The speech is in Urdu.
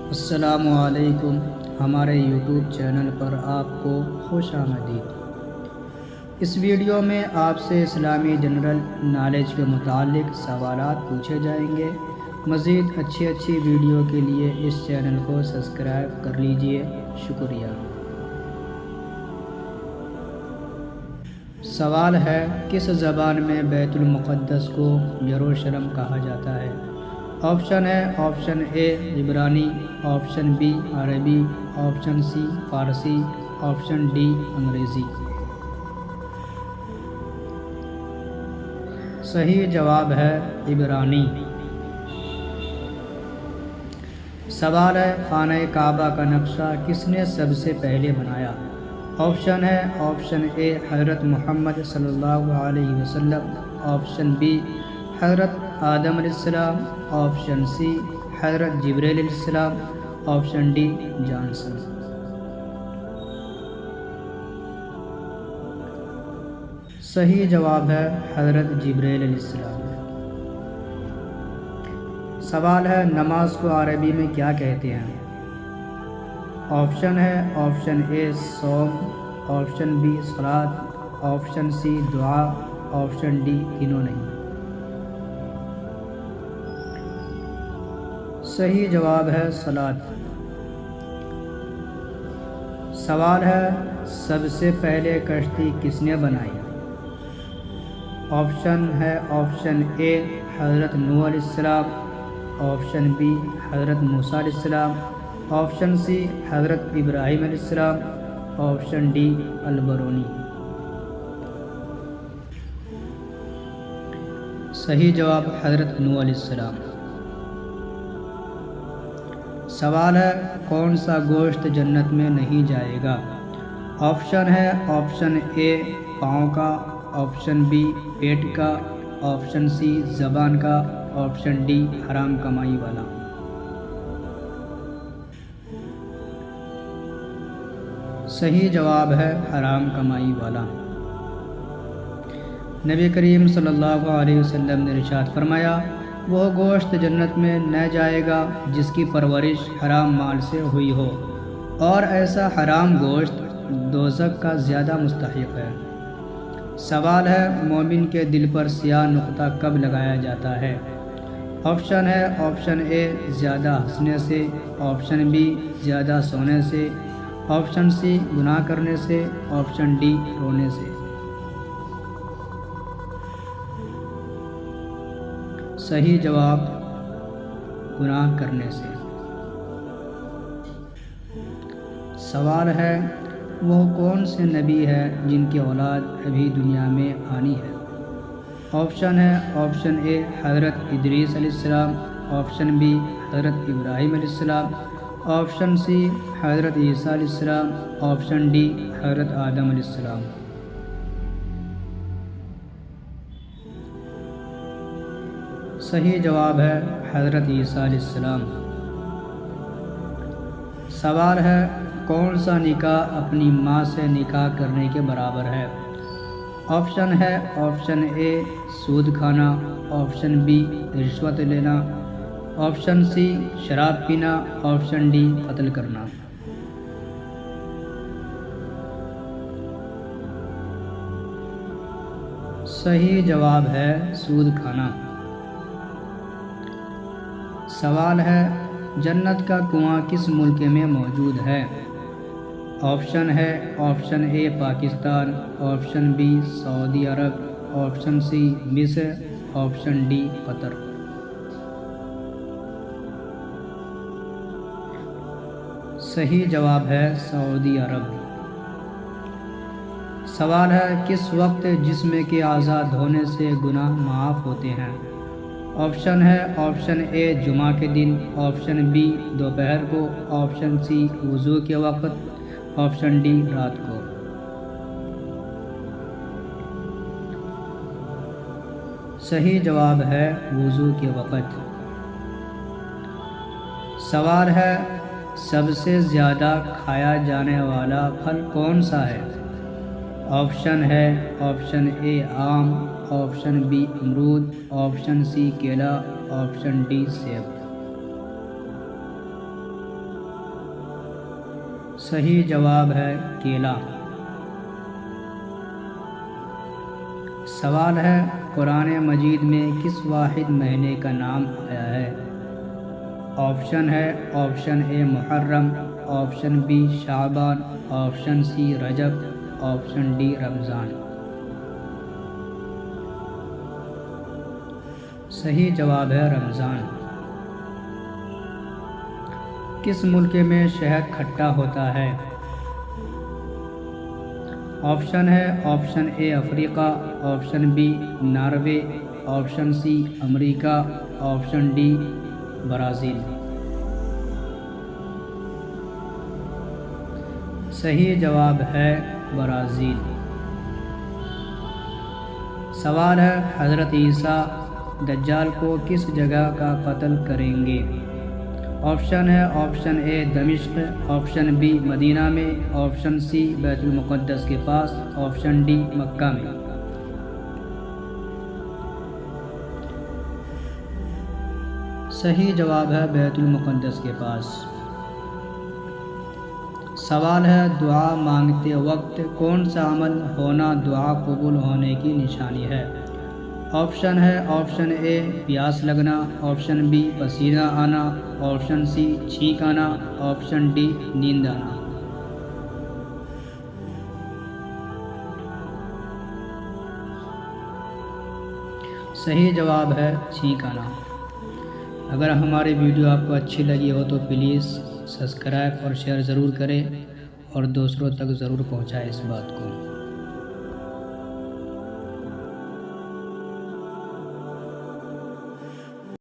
السلام علیکم، ہمارے یوٹیوب چینل پر آپ کو خوش آمدید۔ اس ویڈیو میں آپ سے اسلامی جنرل نالج کے متعلق سوالات پوچھے جائیں گے۔ مزید اچھی ویڈیو کے لیے اس چینل کو سبسکرائب کر لیجئے۔ شکریہ۔ سوال ہے، کس زبان میں بیت المقدس کو یروشلم کہا جاتا ہے؟ آپشن ہے آپشن اے عبرانی، آپشن بی عربی، آپشن سی فارسی، آپشن ڈی انگریزی۔ صحیح جواب ہے عبرانی۔ سوال ہے، خانہ کعبہ کا نقشہ کس نے سب سے پہلے بنایا؟ آپشن ہے آپشن اے حضرت محمد صلی اللہ علیہ وسلم، آپشن بی حضرت آدم علیہ السلام، آپشن سی حضرت جبریل علیہ السلام، آپشن ڈی جانسن۔ صحیح جواب ہے حضرت جبریل علیہ السلام۔ سوال ہے، نماز کو عربی میں کیا کہتے ہیں؟ آپشن ہے آپشن اے صوم، آپشن بی صلاۃ، آپشن سی دعا، آپشن ڈی تینوں نہیں۔ صحیح جواب ہے صلاۃ۔ سوال ہے، سب سے پہلے کشتی کس نے بنائی؟ آپشن ہے آپشن اے حضرت نوح علیہ السلام، آپشن بی حضرت موسیٰ علیہ السلام، آپشن سی حضرت ابراہیم علیہ السلام، آپشن ڈی البرونی۔ صحیح جواب حضرت نوح علیہ السلام۔ سوال ہے، کون سا گوشت جنت میں نہیں جائے گا؟ آپشن ہے آپشن اے پاؤں کا، آپشن بی پیٹ کا، آپشن سی زبان کا، آپشن ڈی حرام کمائی والا۔ صحیح جواب ہے حرام کمائی والا۔ نبی کریم صلی اللہ علیہ وسلم نے ارشاد فرمایا، وہ گوشت جنت میں نہ جائے گا جس کی پرورش حرام مال سے ہوئی ہو، اور ایسا حرام گوشت دوزخ کا زیادہ مستحق ہے۔ سوال ہے، مومن کے دل پر سیاہ نقطہ کب لگایا جاتا ہے؟ آپشن ہے آپشن اے زیادہ ہنسنے سے، آپشن بی زیادہ سونے سے، آپشن سی گناہ کرنے سے، آپشن ڈی رونے سے۔ صحیح جواب گناہ کرنے سے۔ سوال ہے، وہ کون سے نبی ہے جن کی اولاد ابھی دنیا میں آنی ہے؟ آپشن ہے آپشن اے حضرت ادریس علیہ السلام، آپشن بی حضرت ابراہیم علیہ السلام، آپشن سی حضرت عیسیٰ علیہ السلام، آپشن ڈی حضرت آدم علیہ السلام۔ صحیح جواب ہے حضرت عیسیٰ علیہ السلام۔ سوال ہے، کون سا نکاح اپنی ماں سے نکاح کرنے کے برابر ہے؟ آپشن ہے آپشن اے سود کھانا، آپشن بی رشوت لینا، آپشن سی شراب پینا، آپشن ڈی قتل کرنا۔ صحیح جواب ہے سود کھانا۔ سوال ہے، جنت کا کنواں کس ملک میں موجود ہے؟ آپشن ہے آپشن اے پاکستان، آپشن بی سعودی عرب، آپشن سی مصر، آپشن ڈی قطر۔ صحیح جواب ہے سعودی عرب۔ سوال ہے، کس وقت جسم کے آزاد ہونے سے گناہ معاف ہوتے ہیں؟ آپشن ہے آپشن اے جمعہ کے دن، آپشن بی دوپہر کو، آپشن سی وضو کے وقت، آپشن ڈی رات کو۔ صحیح جواب ہے وضو کے وقت۔ سوال ہے، سب سے زیادہ کھایا جانے والا پھل کون سا ہے؟ آپشن ہے آپشن اے آم، آپشن بی امرود، آپشن سی کیلا، آپشن ڈی سیب۔ صحیح جواب ہے کیلا۔ سوال ہے قرآن مجید میں کس واحد مہینے کا نام آیا ہے؟ آپشن ہے آپشن اے محرم، آپشن بی شعبان، آپشن سی رجب، آپشن ڈی رمضان۔ صحیح جواب ہے رمضان۔ کس ملک میں شہد کھٹا ہوتا ہے؟ آپشن ہے آپشن اے افریقہ، option B Norway, option C امریکہ، آپشن ڈی برازیل۔ صحیح جواب ہے برازیل۔ سوال ہے حضرت عیسیٰ دجال کو کس جگہ کا قتل کریں گے؟ آپشن ہے آپشن اے دمشق، آپشن بی مدینہ میں، آپشن سی بیت المقدس کے پاس، آپشن ڈی مکہ میں۔ صحیح جواب ہے بیت المقدس کے پاس۔ سوال ہے دعا مانگتے وقت کون سا عمل ہونا دعا قبول ہونے کی نشانی ہے؟ آپشن ہے آپشن اے پیاس لگنا، آپشن بی پسینہ آنا، آپشن سی چھینک آنا، آپشن ڈی نیند آنا۔ صحیح جواب ہے چھینک آنا۔ اگر ہماری ویڈیو آپ کو اچھی لگی ہو تو پلیز سبسکرائب اور شیئر ضرور کریں اور دوسروں تک ضرور پہنچائیں اس بات کو۔